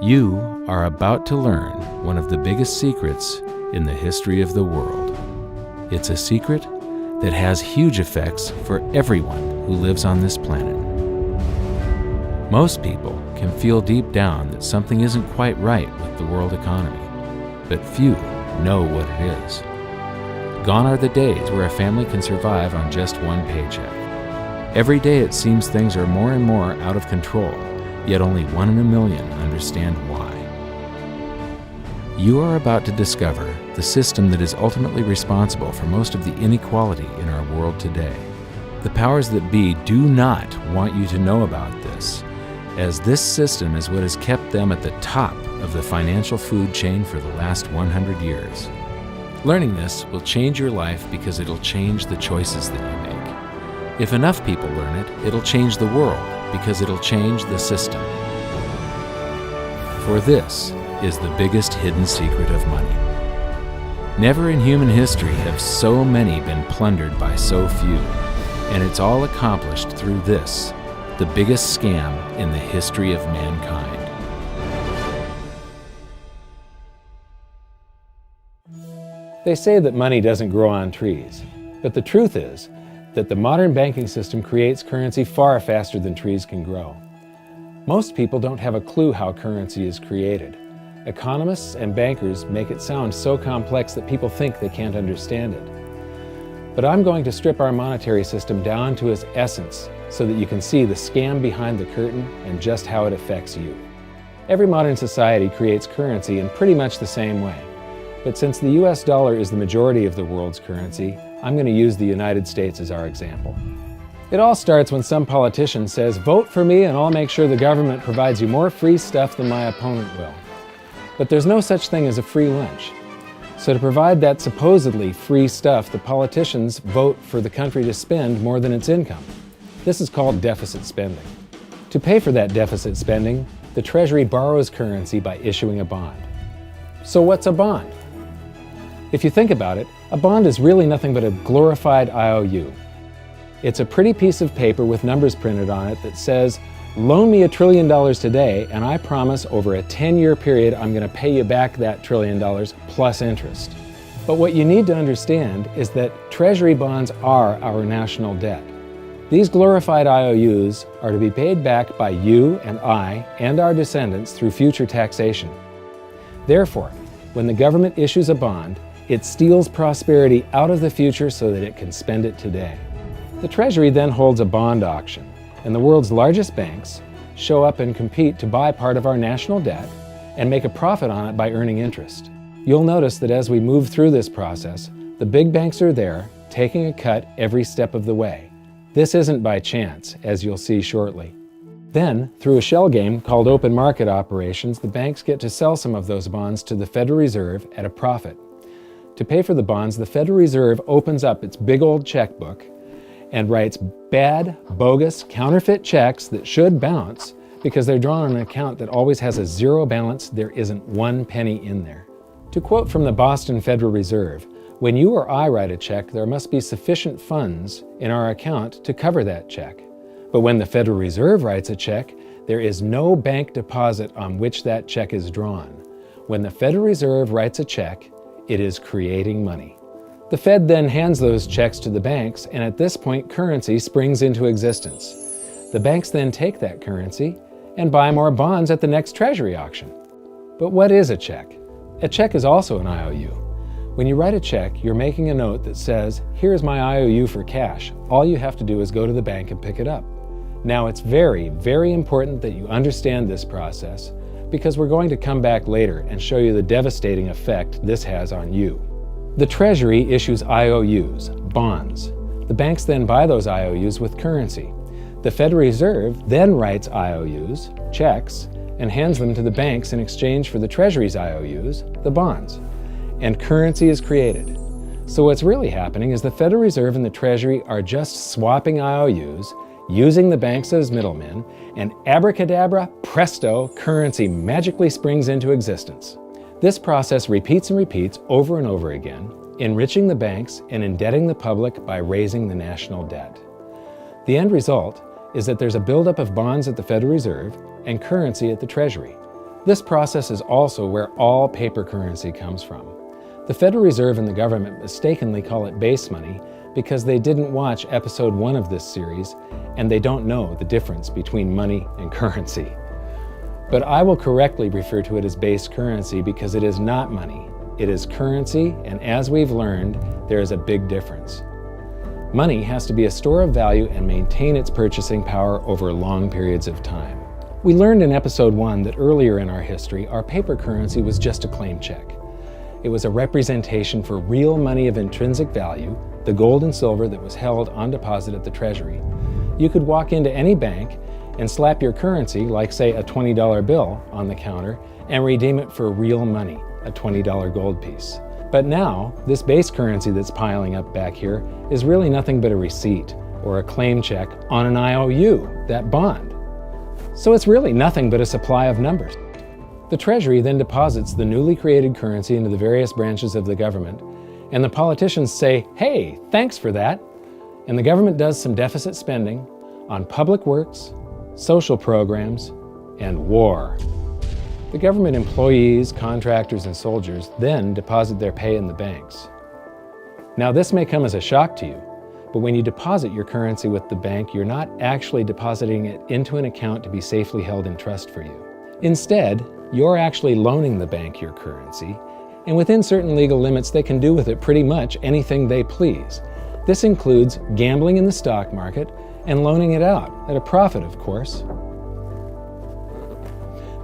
You are about to learn one of the biggest secrets in the history of the world. It's a secret that has huge effects for everyone who lives on this planet. Most people can feel deep down that something isn't quite right with the world economy, but few know what it is. Gone are the days where a family can survive on just one paycheck. Every day it seems things are more and more out of control, yet only 1 in a million understand why. You are about to discover the system that is ultimately responsible for most of the inequality in our world today. The powers that be do not want you to know about this, as this system is what has kept them at the top of the financial food chain for the last 100 years. Learning this will change your life because it'll change the choices that you make. If enough people learn it, it'll change the world because it'll change the system. For this is the biggest hidden secret of money. Never in human history have so many been plundered by so few, and it's all accomplished through this, the biggest scam in the history of mankind. They say that money doesn't grow on trees, but the truth is that the modern banking system creates currency far faster than trees can grow. Most people don't have a clue how currency is created. Economists and bankers make it sound so complex that people think they can't understand it. But I'm going to strip our monetary system down to its essence so that you can see the scam behind the curtain and just how it affects you. Every modern society creates currency in pretty much the same way. But since the US dollar is the majority of the world's currency, I'm going to use the United States as our example. It all starts when some politician says, "Vote for me and I'll make sure the government provides you more free stuff than my opponent will." But there's no such thing as a free lunch. So to provide that supposedly free stuff, the politicians vote for the country to spend more than its income. This is called deficit spending. To pay for that deficit spending, the Treasury borrows currency by issuing a bond. So what's a bond? If you think about it, a bond is really nothing but a glorified IOU. It's a pretty piece of paper with numbers printed on it that says, "Loan me $1 trillion today, and I promise over a 10-year period I'm going to pay you back that $1 trillion plus interest." But what you need to understand is that Treasury bonds are our national debt. These glorified IOUs are to be paid back by you and I and our descendants through future taxation. Therefore, when the government issues a bond, it steals prosperity out of the future so that it can spend it today. The Treasury then holds a bond auction, and the world's largest banks show up and compete to buy part of our national debt and make a profit on it by earning interest. You'll notice that as we move through this process, the big banks are there, taking a cut every step of the way. This isn't by chance, as you'll see shortly. Then, through a shell game called open market operations, the banks get to sell some of those bonds to the Federal Reserve at a profit. To pay for the bonds, the Federal Reserve opens up its big old checkbook and writes bad, bogus, counterfeit checks that should bounce because they're drawn on an account that always has a zero balance. There isn't 1 penny in there. To quote from the Boston Federal Reserve, "When you or I write a check, there must be sufficient funds in our account to cover that check. But when the Federal Reserve writes a check, there is no bank deposit on which that check is drawn. When the Federal Reserve writes a check, it is creating money." The Fed then hands those checks to the banks, and at this point, currency springs into existence. The banks then take that currency and buy more bonds at the next Treasury auction. But what is a check? A check is also an IOU. When you write a check, you're making a note that says, "Here's my IOU for cash. All you have to do is go to the bank and pick it up." Now, it's very, very important that you understand this process because we're going to come back later and show you the devastating effect this has on you. The Treasury issues IOUs, bonds. The banks then buy those IOUs with currency. The Federal Reserve then writes IOUs, checks, and hands them to the banks in exchange for the Treasury's IOUs, the bonds. And currency is created. So what's really happening is the Federal Reserve and the Treasury are just swapping IOUs, using the banks as middlemen, and abracadabra, presto, currency magically springs into existence. This process repeats and repeats over and over again, enriching the banks and indebting the public by raising the national debt. The end result is that there's a buildup of bonds at the Federal Reserve, and currency at the Treasury. This process is also where all paper currency comes from. The Federal Reserve and the government mistakenly call it base money because they didn't watch episode 1 of this series and they don't know the difference between money and currency. But I will correctly refer to it as base currency because it is not money. It is currency, and as we've learned, there is a big difference. Money has to be a store of value and maintain its purchasing power over long periods of time. We learned in episode 1 that earlier in our history, our paper currency was just a claim check. It was a representation for real money of intrinsic value, the gold and silver that was held on deposit at the Treasury. You could walk into any bank and slap your currency, like say a $20 bill, on the counter and redeem it for real money, a $20 gold piece. But now, this base currency that's piling up back here is really nothing but a receipt or a claim check on an IOU, that bond. So it's really nothing but a supply of numbers. The Treasury then deposits the newly created currency into the various branches of the government, and the politicians say, "Hey, thanks for that." And the government does some deficit spending on public works, social programs, and war. The government employees, contractors, and soldiers then deposit their pay in the banks. Now, this may come as a shock to you, but when you deposit your currency with the bank, you're not actually depositing it into an account to be safely held in trust for you. Instead, you're actually loaning the bank your currency, and within certain legal limits, they can do with it pretty much anything they please. This includes gambling in the stock market and loaning it out, at a profit, of course.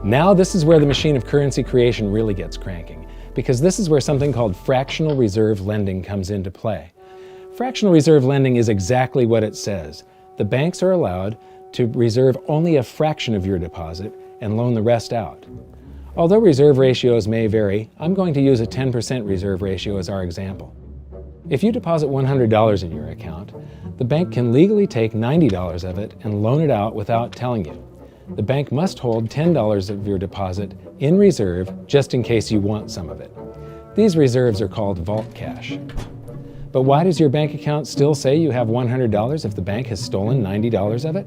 Now this is where the machine of currency creation really gets cranking, because this is where something called fractional reserve lending comes into play. Fractional reserve lending is exactly what it says. The banks are allowed to reserve only a fraction of your deposit and loan the rest out. Although reserve ratios may vary, I'm going to use a 10% reserve ratio as our example. If you deposit $100 in your account, the bank can legally take $90 of it and loan it out without telling you. The bank must hold $10 of your deposit in reserve just in case you want some of it. These reserves are called vault cash. But why does your bank account still say you have $100 if the bank has stolen $90 of it?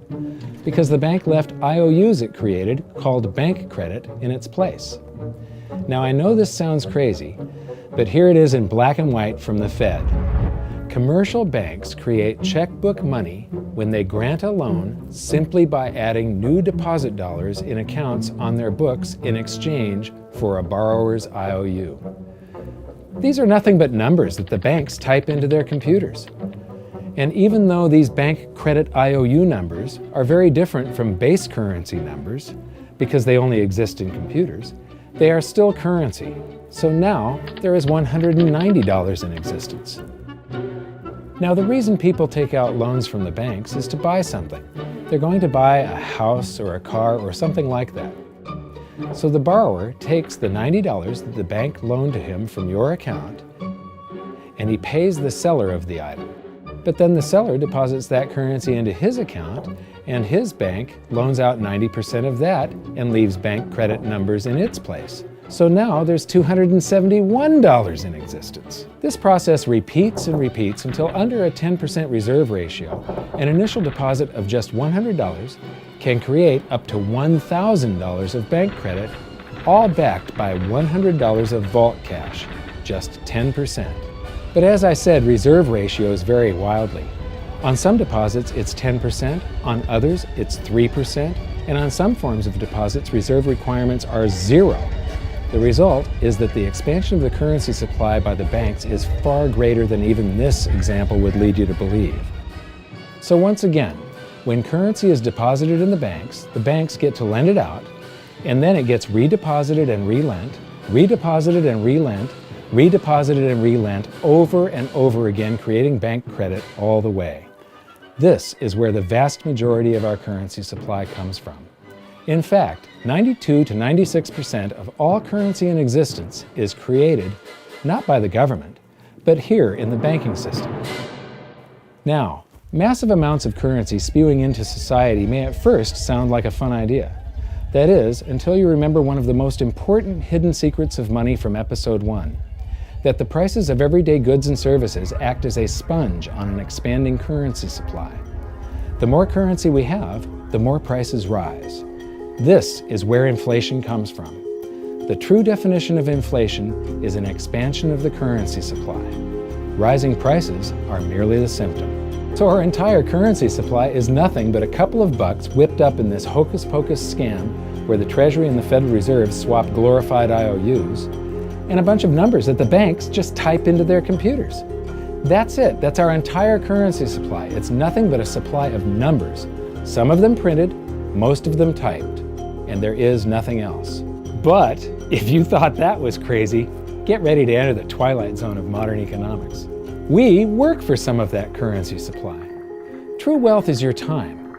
Because the bank left IOUs it created, called bank credit, in its place. Now I know this sounds crazy, but here it is in black and white from the Fed. Commercial banks create checkbook money when they grant a loan simply by adding new deposit dollars in accounts on their books in exchange for a borrower's IOU. These are nothing but numbers that the banks type into their computers. And even though these bank credit IOU numbers are very different from base currency numbers, because they only exist in computers, they are still currency. So now there is $190 in existence. Now the reason people take out loans from the banks is to buy something. They're going to buy a house or a car or something like that. So the borrower takes the $90 that the bank loaned to him from your account and he pays the seller of the item. But then the seller deposits that currency into his account and his bank loans out 90% of that and leaves bank credit numbers in its place. So now there's $271 in existence. This process repeats and repeats until under a 10% reserve ratio, an initial deposit of just $100 can create up to $1,000 of bank credit, all backed by $100 of vault cash, just 10%. But as I said, reserve ratios vary wildly. On some deposits, it's 10%, on others, it's 3%, and on some forms of deposits, reserve requirements are 0. The result is that the expansion of the currency supply by the banks is far greater than even this example would lead you to believe. So once again, when currency is deposited in the banks get to lend it out, and then it gets redeposited and relent, redeposited and relent, redeposited and relent over and over again, creating bank credit all the way. This is where the vast majority of our currency supply comes from. In fact, 92 to 96% of all currency in existence is created not by the government, but here in the banking system. Now, massive amounts of currency spewing into society may at first sound like a fun idea. That is, until you remember one of the most important hidden secrets of money from episode 1, that the prices of everyday goods and services act as a sponge on an expanding currency supply. The more currency we have, the more prices rise. This is where inflation comes from. The true definition of inflation is an expansion of the currency supply. Rising prices are merely the symptom. So our entire currency supply is nothing but a couple of bucks whipped up in this hocus-pocus scam where the Treasury and the Federal Reserve swap glorified IOUs, and a bunch of numbers that the banks just type into their computers. That's it. That's our entire currency supply. It's nothing but a supply of numbers. Some of them printed, most of them typed, and there is nothing else. But if you thought that was crazy, get ready to enter the twilight zone of modern economics. We work for some of that currency supply. True wealth is your time,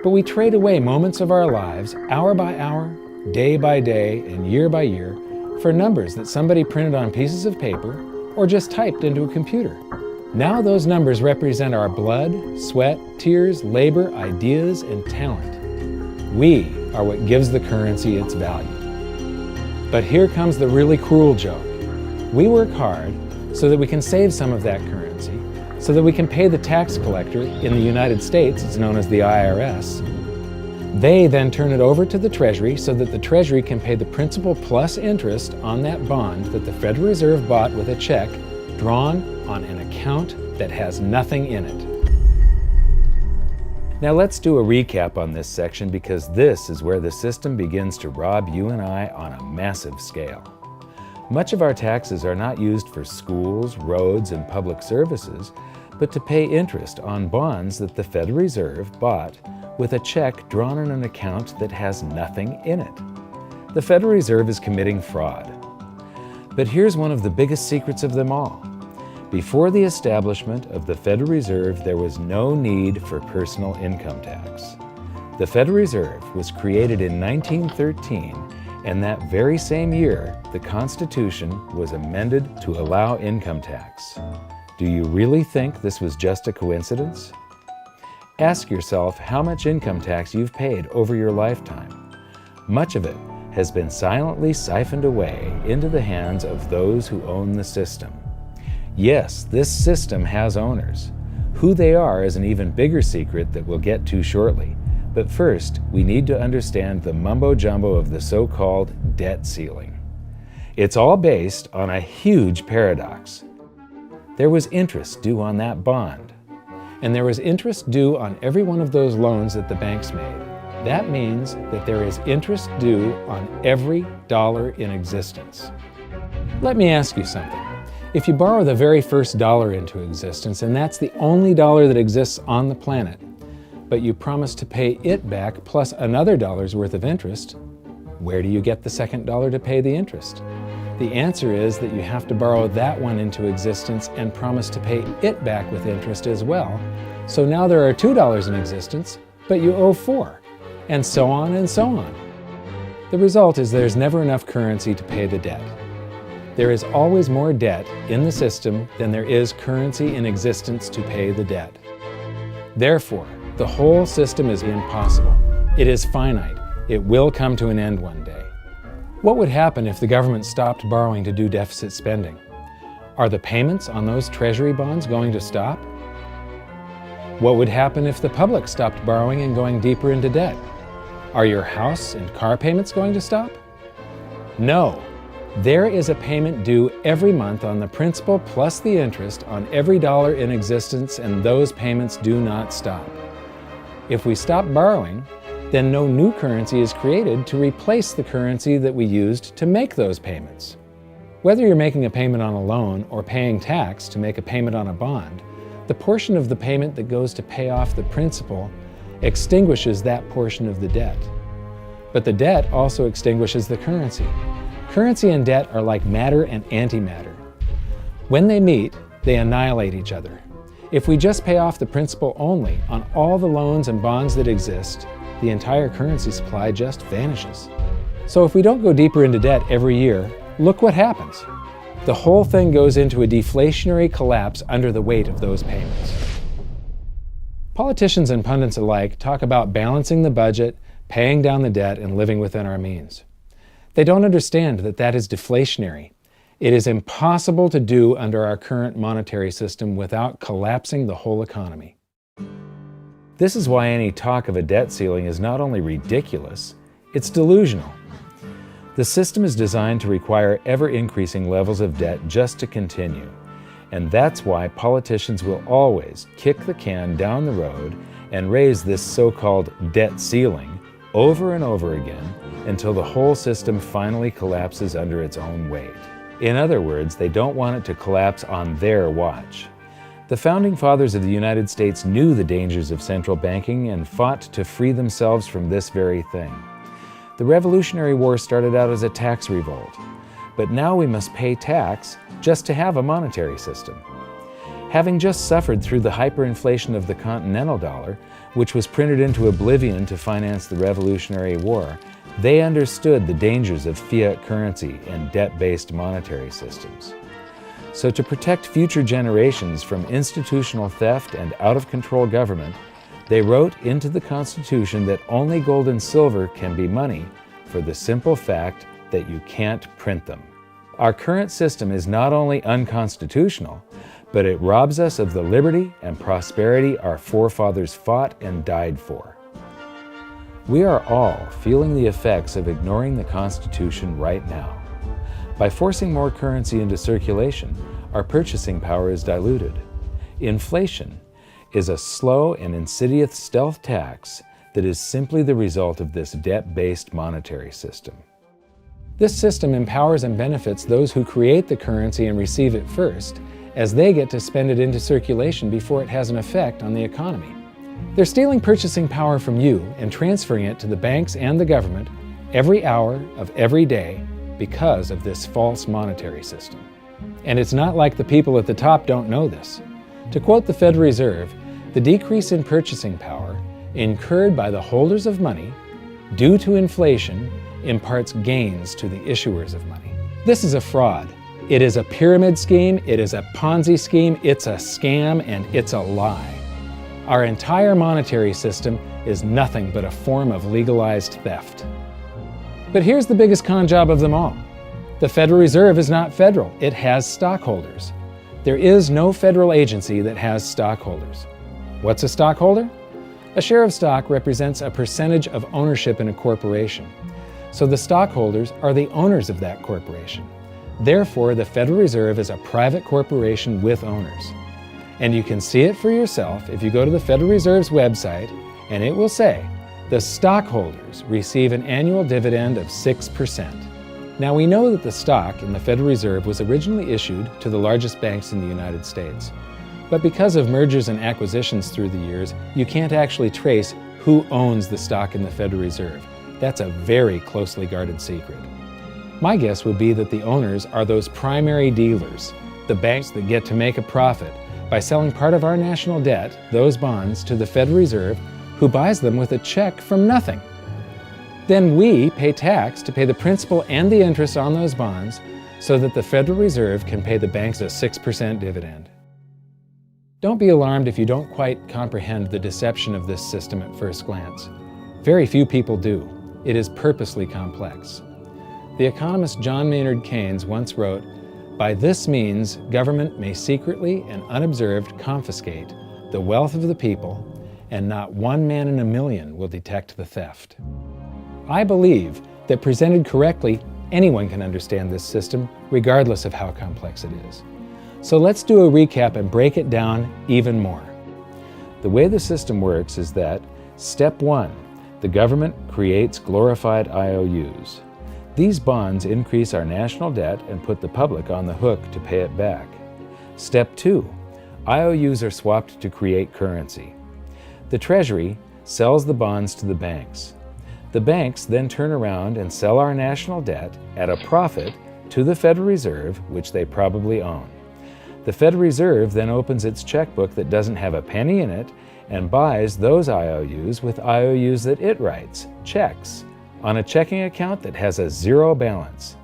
but we trade away moments of our lives, hour by hour, day by day, and year by year, for numbers that somebody printed on pieces of paper or just typed into a computer. Now those numbers represent our blood, sweat, tears, labor, ideas, and talent. We are what gives the currency its value. But here comes the really cruel joke. We work hard so that we can save some of that currency, so that we can pay the tax collector. In the United States, it's known as the IRS. They then turn it over to the Treasury so that the Treasury can pay the principal plus interest on that bond that the Federal Reserve bought with a check drawn on an account that has nothing in it. Now let's do a recap on this section, because this is where the system begins to rob you and I on a massive scale. Much of our taxes are not used for schools, roads, and public services, but to pay interest on bonds that the Federal Reserve bought with a check drawn on an account that has nothing in it. The Federal Reserve is committing fraud. But here's one of the biggest secrets of them all. Before the establishment of the Federal Reserve, there was no need for personal income tax. The Federal Reserve was created in 1913, and that very same year, the Constitution was amended to allow income tax. Do you really think this was just a coincidence? Ask yourself how much income tax you've paid over your lifetime. Much of it has been silently siphoned away into the hands of those who own the system. Yes, this system has owners. Who they are is an even bigger secret that we'll get to shortly. But first, we need to understand the mumbo-jumbo of the so-called debt ceiling. It's all based on a huge paradox. There was interest due on that bond, and there was interest due on every one of those loans that the banks made. That means that there is interest due on every dollar in existence. Let me ask you something. If you borrow the very first dollar into existence, and that's the only dollar that exists on the planet, but you promise to pay it back plus another dollar's worth of interest, where do you get the second dollar to pay the interest? The answer is that you have to borrow that one into existence and promise to pay it back with interest as well. So now there are $2 in existence, but you owe $4, and so on and so on. The result is there's never enough currency to pay the debt. There is always more debt in the system than there is currency in existence to pay the debt. Therefore, the whole system is impossible. It is finite. It will come to an end one day. What would happen if the government stopped borrowing to do deficit spending? Are the payments on those treasury bonds going to stop? What would happen if the public stopped borrowing and going deeper into debt? Are your house and car payments going to stop? No. There is a payment due every month on the principal plus the interest on every dollar in existence, and those payments do not stop. If we stop borrowing, then no new currency is created to replace the currency that we used to make those payments. Whether you're making a payment on a loan or paying tax to make a payment on a bond, the portion of the payment that goes to pay off the principal extinguishes that portion of the debt. But the debt also extinguishes the currency. Currency and debt are like matter and antimatter. When they meet, they annihilate each other. If we just pay off the principal only on all the loans and bonds that exist, the entire currency supply just vanishes. So if we don't go deeper into debt every year, look what happens. The whole thing goes into a deflationary collapse under the weight of those payments. Politicians and pundits alike talk about balancing the budget, paying down the debt, and living within our means. They don't understand that that is deflationary. It is impossible to do under our current monetary system without collapsing the whole economy. This is why any talk of a debt ceiling is not only ridiculous, It's delusional. The system is designed to require ever-increasing levels of debt just to continue. And that's why politicians will always kick the can down the road and raise this so-called debt ceiling over and over again until the whole system finally collapses under its own weight. In other words, they don't want it to collapse on their watch. The Founding Fathers of the United States knew the dangers of central banking and fought to free themselves from this very thing. The Revolutionary War started out as a tax revolt, but now we must pay tax just to have a monetary system. Having just suffered through the hyperinflation of the continental dollar, which was printed into oblivion to finance the Revolutionary War, they understood the dangers of fiat currency and debt-based monetary systems. So to protect future generations from institutional theft and out-of-control government, they wrote into the Constitution that only gold and silver can be money for the simple fact that you can't print them. Our current system is not only unconstitutional, but it robs us of the liberty and prosperity our forefathers fought and died for. We are all feeling the effects of ignoring the Constitution right now. By forcing more currency into circulation, our purchasing power is diluted. Inflation is a slow and insidious stealth tax that is simply the result of this debt-based monetary system. This system empowers and benefits those who create the currency and receive it first, as they get to spend it into circulation before it has an effect on the economy. They're stealing purchasing power from you and transferring it to the banks and the government every hour of every day because of this false monetary system. And it's not like the people at the top don't know this. To quote the Federal Reserve, the decrease in purchasing power incurred by the holders of money due to inflation imparts gains to the issuers of money. This is a fraud. It is a pyramid scheme, it is a Ponzi scheme, it's a scam, and it's a lie. Our entire monetary system is nothing but a form of legalized theft. But here's the biggest con job of them all. The Federal Reserve is not federal, it has stockholders. There is no federal agency that has stockholders. What's a stockholder? A share of stock represents a percentage of ownership in a corporation. So the stockholders are the owners of that corporation. Therefore, the Federal Reserve is a private corporation with owners. And you can see it for yourself if you go to the Federal Reserve's website, and it will say, the stockholders receive an annual dividend of 6%. Now we know that the stock in the Federal Reserve was originally issued to the largest banks in the United States. But because of mergers and acquisitions through the years, you can't actually trace who owns the stock in the Federal Reserve. That's a very closely guarded secret. My guess would be that the owners are those primary dealers, the banks that get to make a profit by selling part of our national debt, those bonds, to the Federal Reserve, who buys them with a check from nothing. Then we pay tax to pay the principal and the interest on those bonds so that the Federal Reserve can pay the banks a 6% dividend. Don't be alarmed if you don't quite comprehend the deception of this system at first glance. Very few people do. It is purposely complex. The economist John Maynard Keynes once wrote, "By this means, government may secretly and unobserved confiscate the wealth of the people, and not one man in a million will detect the theft." I believe that presented correctly, anyone can understand this system, regardless of how complex it is. So let's do a recap and break it down even more. The way the system works is that, step 1, the government creates glorified IOUs. These bonds increase our national debt and put the public on the hook to pay it back. Step 2, IOUs are swapped to create currency. The Treasury sells the bonds to the banks. The banks then turn around and sell our national debt at a profit to the Federal Reserve, which they probably own. The Federal Reserve then opens its checkbook that doesn't have a penny in it and buys those IOUs with IOUs that it writes, checks, on a checking account that has a zero balance.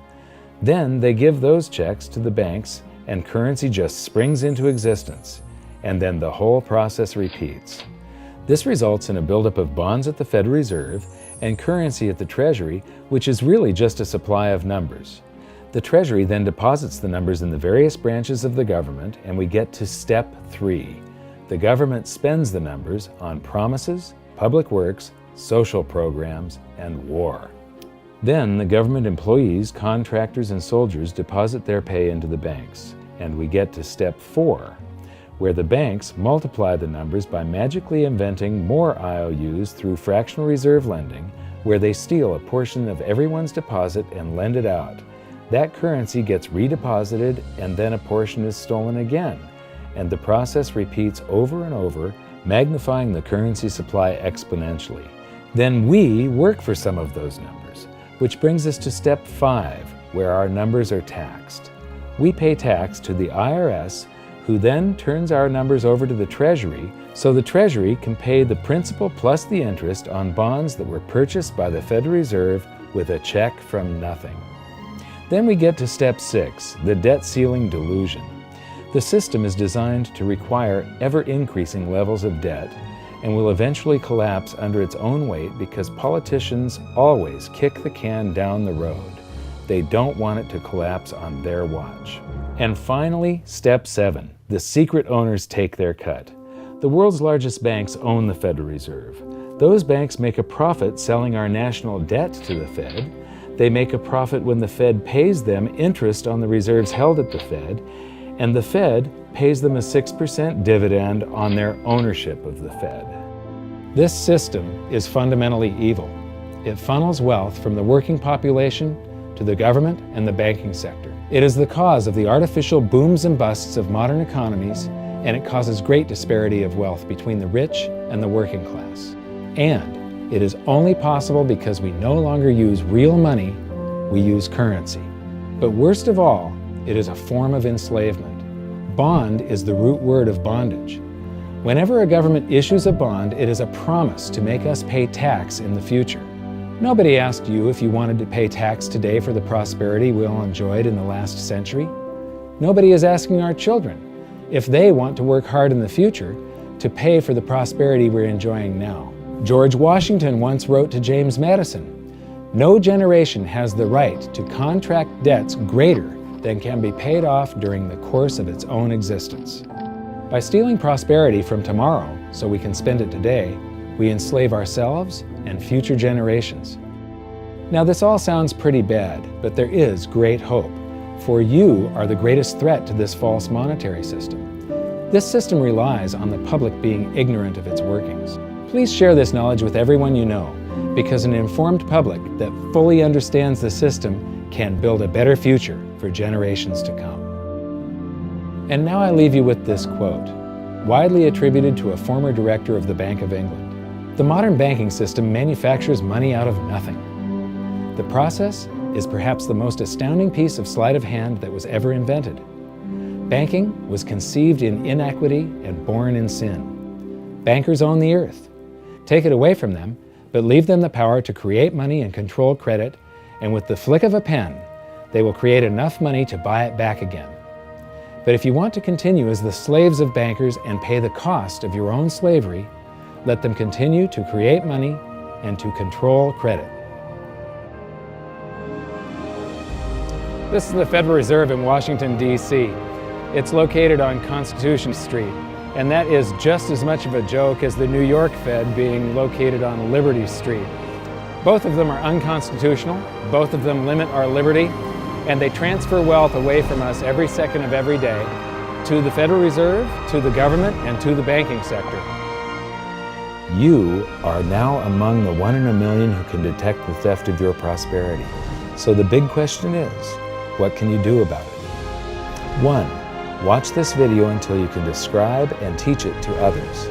Then they give those checks to the banks and currency just springs into existence, and then the whole process repeats. This results in a buildup of bonds at the Federal Reserve and currency at the Treasury, which is really just a supply of numbers. The Treasury then deposits the numbers in the various branches of the government, and we get to step 3. The government spends the numbers on promises, public works, social programs, and war. Then the government employees, contractors, and soldiers deposit their pay into the banks. And we get to step 4, where the banks multiply the numbers by magically inventing more IOUs through fractional reserve lending, where they steal a portion of everyone's deposit and lend it out. That currency gets redeposited, and then a portion is stolen again. And the process repeats over and over, magnifying the currency supply exponentially. Then we work for some of those numbers, which brings us to step 5, where our numbers are taxed. We pay tax to the IRS, who then turns our numbers over to the Treasury, so the Treasury can pay the principal plus the interest on bonds that were purchased by the Federal Reserve with a check from nothing. Then we get to step 6, the debt ceiling delusion. The system is designed to require ever-increasing levels of debt and will eventually collapse under its own weight because politicians always kick the can down the road. They don't want it to collapse on their watch. And finally, step 7, the secret owners take their cut. The world's largest banks own the Federal Reserve. Those banks make a profit selling our national debt to the Fed. They make a profit when the Fed pays them interest on the reserves held at the Fed, and the Fed pays them a 6% dividend on their ownership of the Fed. This system is fundamentally evil. It funnels wealth from the working population to the government and the banking sector. It is the cause of the artificial booms and busts of modern economies, and it causes great disparity of wealth between the rich and the working class. And it is only possible because we no longer use real money, we use currency. But worst of all, it is a form of enslavement. Bond is the root word of bondage. Whenever a government issues a bond, it is a promise to make us pay tax in the future. Nobody asked you if you wanted to pay tax today for the prosperity we all enjoyed in the last century. Nobody is asking our children if they want to work hard in the future to pay for the prosperity we're enjoying now. George Washington once wrote to James Madison, "No generation has the right to contract debts greater than can be paid off during the course of its own existence." By stealing prosperity from tomorrow so we can spend it today, we enslave ourselves and future generations. Now this all sounds pretty bad, but there is great hope, for you are the greatest threat to this false monetary system. This system relies on the public being ignorant of its workings. Please share this knowledge with everyone you know, because an informed public that fully understands the system can build a better future for generations to come. And now I leave you with this quote, widely attributed to a former director of the Bank of England. The modern banking system manufactures money out of nothing. The process is perhaps the most astounding piece of sleight of hand that was ever invented. Banking was conceived in inequity and born in sin. Bankers own the earth. Take it away from them, but leave them the power to create money and control credit, and with the flick of a pen, they will create enough money to buy it back again. But if you want to continue as the slaves of bankers and pay the cost of your own slavery, let them continue to create money and to control credit. This is the Federal Reserve in Washington, D.C. It's located on Constitution Street, and that is just as much of a joke as the New York Fed being located on Liberty Street. Both of them are unconstitutional, both of them limit our liberty, and they transfer wealth away from us every second of every day to the Federal Reserve, to the government, and to the banking sector. You are now among the 1 in a million who can detect the theft of your prosperity. So the big question is, what can you do about it? 1. Watch this video until you can describe and teach it to others.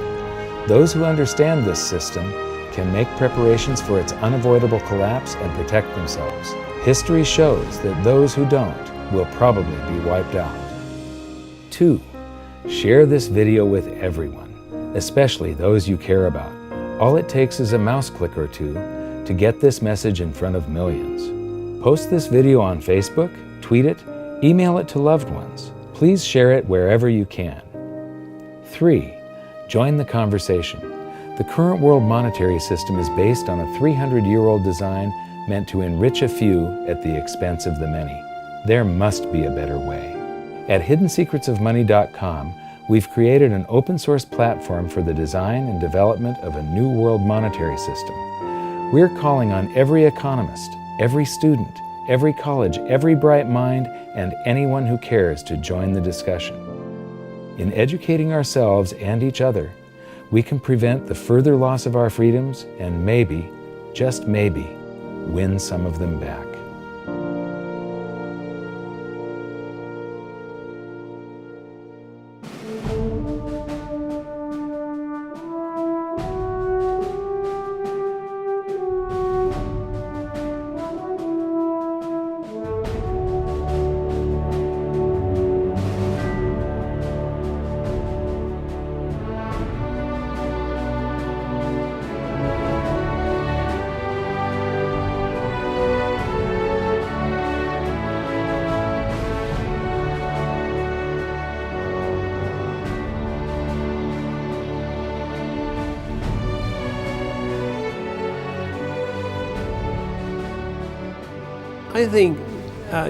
Those who understand this system can make preparations for its unavoidable collapse and protect themselves. History shows that those who don't will probably be wiped out. 2. Share this video with everyone, especially those you care about. All it takes is a mouse click or two to get this message in front of millions. Post this video on Facebook, tweet it, email it to loved ones. Please share it wherever you can. 3. Join the conversation. The current world monetary system is based on a 300-year-old design meant to enrich a few at the expense of the many. There must be a better way. At hiddensecretsofmoney.com, we've created an open-source platform for the design and development of a new world monetary system. We're calling on every economist, every student, every college, every bright mind, and anyone who cares to join the discussion. In educating ourselves and each other, we can prevent the further loss of our freedoms and maybe, just maybe, win some of them back. I think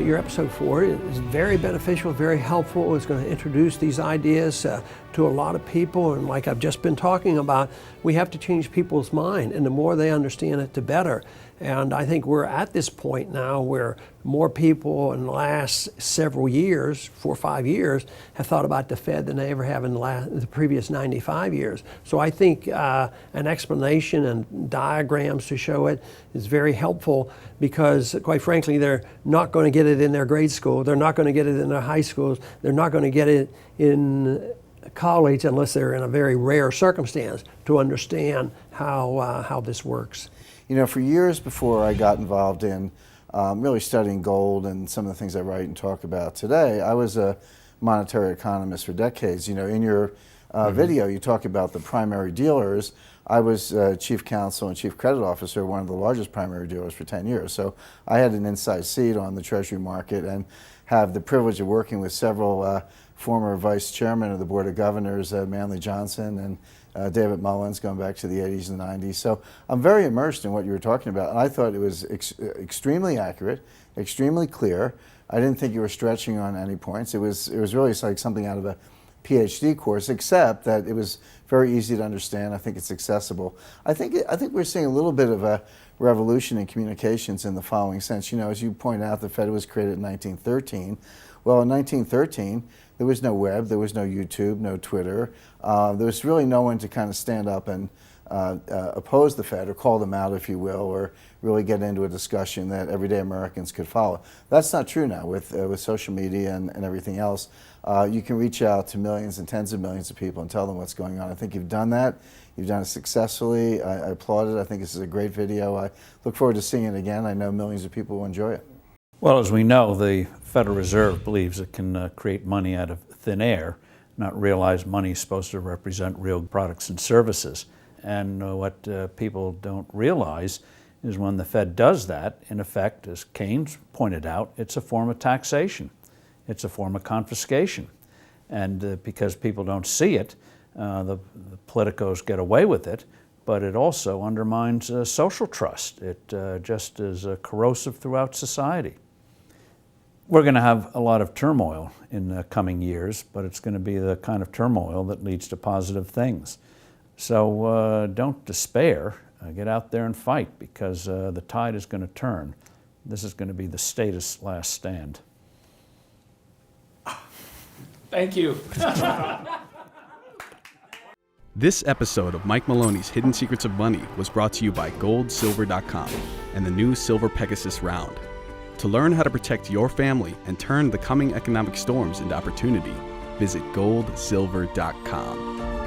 your episode 4 is very beneficial, very helpful. It's going to introduce these ideas to a lot of people, and like I've just been talking about, we have to change people's mind, and the more they understand it, the better. And I think we're at this point now where more people in the last several years, 4 or 5 years, have thought about the Fed than they ever have in the previous 95 years. So I think an explanation and diagrams to show it is very helpful, because quite frankly, they're not going to get it in their grade school, they're not going to get it in their high schools, they're not going to get it in college unless they're in a very rare circumstance to understand how this works. You know, for years before I got involved in really studying gold and some of the things I write and talk about today, I was a monetary economist for decades. You know, in your video, you talk about the primary dealers. I was chief counsel and chief credit officer, one of the largest primary dealers for 10 years. So I had an inside seat on the Treasury market and have the privilege of working with several former vice chairmen of the Board of Governors, Manley Johnson and David Mullins, going back to the 80s and 90s. So I'm very immersed in what you were talking about, and I thought it was extremely accurate, extremely clear. I didn't think you were stretching on any points. It was really like something out of a PhD course, except that it was very easy to understand. I think it's accessible. I think we're seeing a little bit of a revolution in communications in the following sense. You know, as you point out, the Fed was created in 1913. Well, in 1913, there was no web, there was no YouTube, no Twitter. There was really no one to kind of stand up and oppose the Fed or call them out, if you will, or really get into a discussion that everyday Americans could follow. That's not true now with social media and everything else. You can reach out to millions and tens of millions of people and tell them what's going on. I think you've done that. You've done it successfully. I applaud it. I think this is a great video. I look forward to seeing it again. I know millions of people will enjoy it. Well, as we know, the Federal Reserve believes it can create money out of thin air, not realize money is supposed to represent real products and services. And what people don't realize is when the Fed does that, in effect, as Keynes pointed out, it's a form of taxation. It's a form of confiscation. And because people don't see it, the politicos get away with it, but it also undermines social trust. It just is corrosive throughout society. We're going to have a lot of turmoil in the coming years, but it's going to be the kind of turmoil that leads to positive things. So don't despair. Get out there and fight, because the tide is going to turn. This is going to be the status last stand. Thank you. This episode of Mike Moloney's Hidden Secrets of Money was brought to you by GoldSilver.com and the new Silver Pegasus Round. To learn how to protect your family and turn the coming economic storms into opportunity, visit GoldSilver.com.